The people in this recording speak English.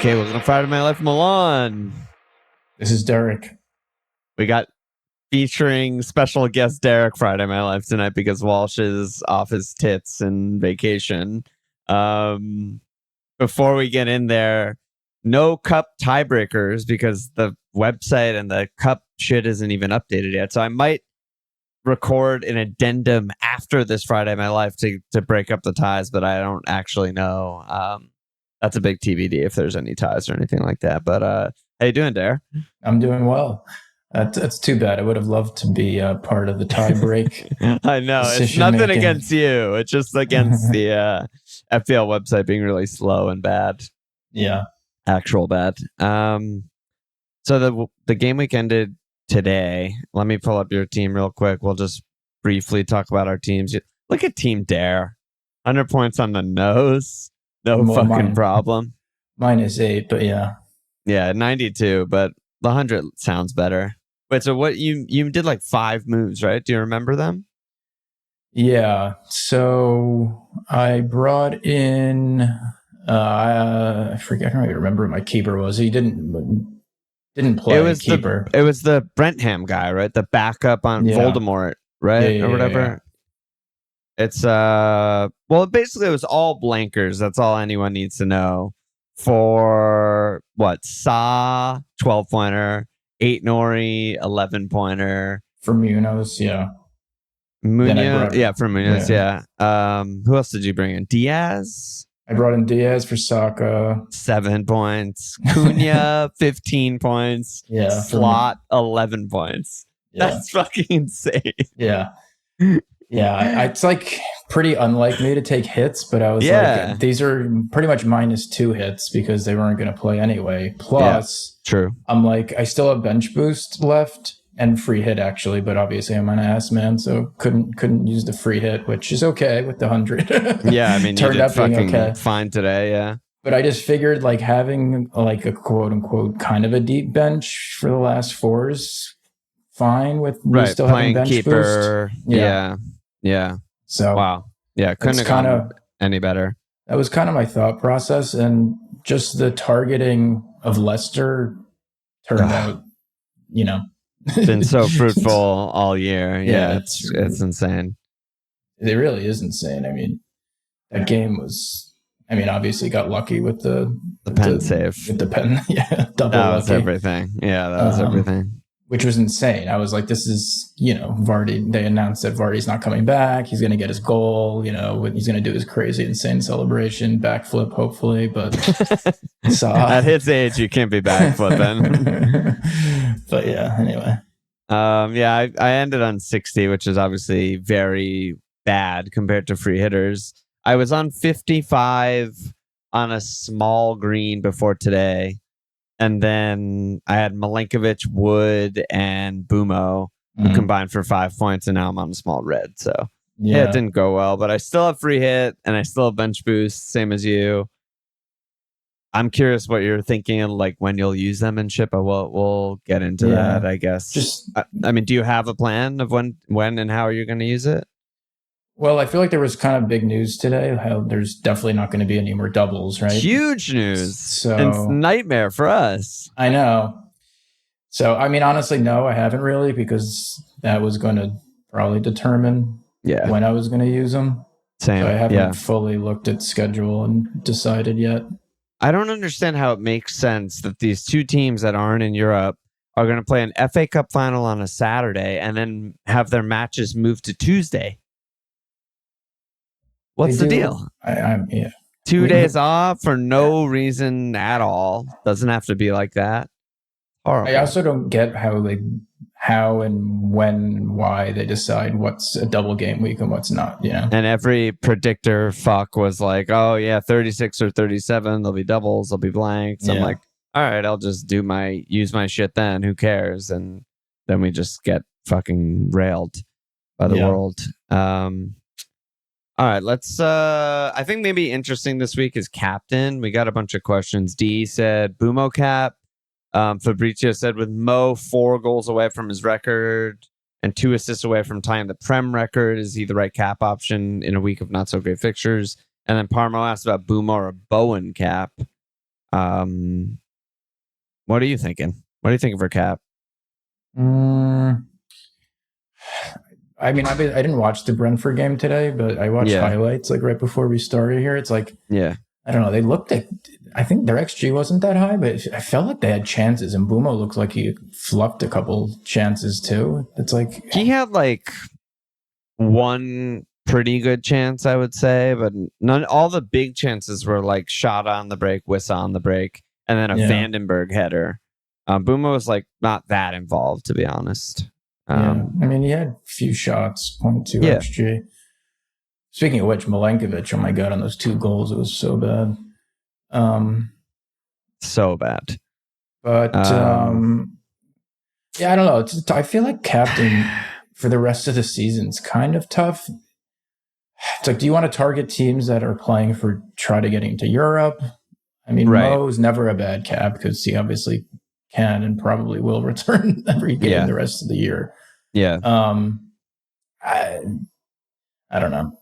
Okay, welcome to Friday My Life, Milan. This is Derek. We got featuring special guest Derek Friday My Life tonight because Walsh is off his tits and vacation. Before we get in there, no cup tiebreakers because the website and the cup shit isn't even updated yet. So I might record an addendum after this Friday My Life to break up the ties, but I don't actually know. That's a big TBD if there's any ties or anything like that. But how you doing, Dare? I'm doing well. That's too bad. I would have loved to be part of the tie break. I know. It's nothing against you. It's just against the FPL website being really slow and bad. Yeah. Actual bad. So the game week ended today. Let me pull up your team real quick. We'll just briefly talk about our teams. Look at Team Dare. 100 points on the nose. No fucking problem. Mine is 8, but yeah. Yeah, 92, but the 100 sounds better. Wait, so what you did like 5 moves, right? Do you remember them? Yeah. So I brought in I forget. I don't even remember who my keeper was. He didn't play. It was keeper. It was the Brentham guy, right? The backup on Voldemort, right? Or whatever. Yeah. It's well, basically it was all blankers. That's all anyone needs to know. For what? Sa 12-pointer, 8 Nori 11-pointer. For Munoz, yeah. Munoz, for Munoz, yeah. Who else did you bring in? Diaz? I brought in Diaz for Saka. 7 points. Cunha 15 points. Yeah. Slot 11 points. Yeah. That's fucking insane. Yeah. Yeah, it's like pretty unlike me to take hits, but I was like, these are pretty much -2 hits because they weren't going to play anyway. Plus, true. I'm like, I still have bench boost left and free hit actually, but obviously I'm an ass man, so couldn't use the free hit, which is okay with the 100. Yeah, I mean, turned out fucking fine today. Yeah, but I just figured like having like a quote unquote kind of a deep bench for the last 4 is fine with me still having bench keeper. Boost. Yeah. So wow. Yeah, couldn't have gone any better. That was kind of my thought process, and just the targeting of Leicester turned out, been so fruitful all year. Yeah, it's insane. It really is insane. I mean, that game was. I mean, obviously got lucky with the pen save. With the pen, double. That was lucky. Everything. Yeah, that was everything. Which was insane. I was like, this is, Vardy. They announced that Vardy's not coming back. He's going to get his goal. He's going to do his crazy, insane celebration, backflip, hopefully. But at his age, you can't be backflipping. But yeah, anyway. I ended on 60, which is obviously very bad compared to free hitters. I was on 55 on a small green before today. And then I had Milinkovic, Wood, and Bumo who combined for 5 points, and now I'm on a small red. So it didn't go well, but I still have free hit and I still have bench boost, same as you. I'm curious what you're thinking and like when you'll use them in Ship. We'll get into that, I guess. I mean, do you have a plan of when and how you're going to use it? Well, I feel like there was kind of big news today. How there's definitely not going to be any more doubles, right? Huge news. So it's nightmare for us. I know. So, I mean, honestly, no, I haven't really, because that was going to probably determine when I was going to use them. Same. So I haven't fully looked at schedule and decided yet. I don't understand how it makes sense that these two teams that aren't in Europe are going to play an FA Cup final on a Saturday and then have their matches moved to Tuesday. What's the deal? 2 days off for no reason at all. Doesn't have to be like that. Horrible. I also don't get how and when, why they decide what's a double game week and what's not. And every predictor was like, oh yeah, 36 or 37, there'll be doubles, there'll be blanks. I'm like, all right, I'll just use my shit then. Who cares? And then we just get fucking railed by the world. All right, let's I think maybe interesting this week is captain. We got a bunch of questions. D said Bumo cap. Fabrizio said with Mo 4 goals away from his record and 2 assists away from tying the Prem record, is he the right cap option in a week of not so great fixtures? And then Parmo asked about Bumo or Bowen cap. What are you thinking? What are you thinking for Cap? I mean, I didn't watch the Brentford game today, but I watched highlights like right before we started here. It's like, I don't know. They looked at, I think their XG wasn't that high, but I felt like they had chances. And Bumo looks like he fluffed a couple chances too. It's like he had like one pretty good chance, I would say, but all the big chances were like shot on the break, Wissa on the break, and then a Vandenberg header. Bumo was like not that involved, to be honest. I mean, he had a few shots, 0.2 XG. Speaking of which, Milenkovic, oh my God, on those 2 goals, it was so bad. So bad. But, I don't know. I feel like captain for the rest of the season is kind of tough. It's like, do you want to target teams that are playing for try to get into Europe? I mean, Mo's never a bad cap because he obviously can and probably will return every game the rest of the year. Yeah. I don't know.